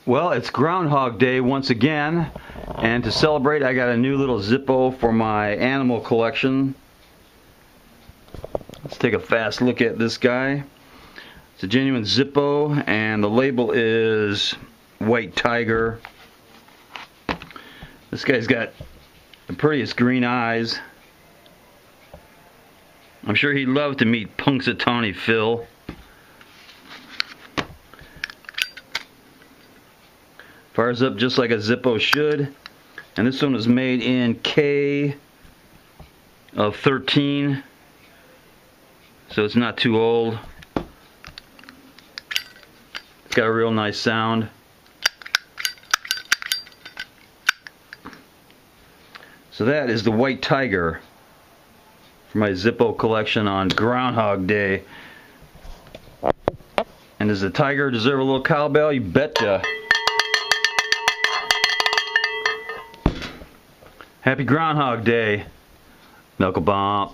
Well, it's Groundhog Day once again, and to celebrate I got a new little Zippo for my animal collection. Let's take a fast look at this guy. It's a genuine Zippo, and the label is White Tiger. This guy's got the prettiest green eyes. I'm sure he'd love to meet Punxsutawney Phil. Fires up just like a Zippo should, and this one was made in K of 13, so it's not too old. It's got a real nice sound. So that is the White Tiger for my Zippo collection on Groundhog Day. And does the tiger deserve a little cowbell? You betcha. Happy Groundhog Day, Knuckle Bump.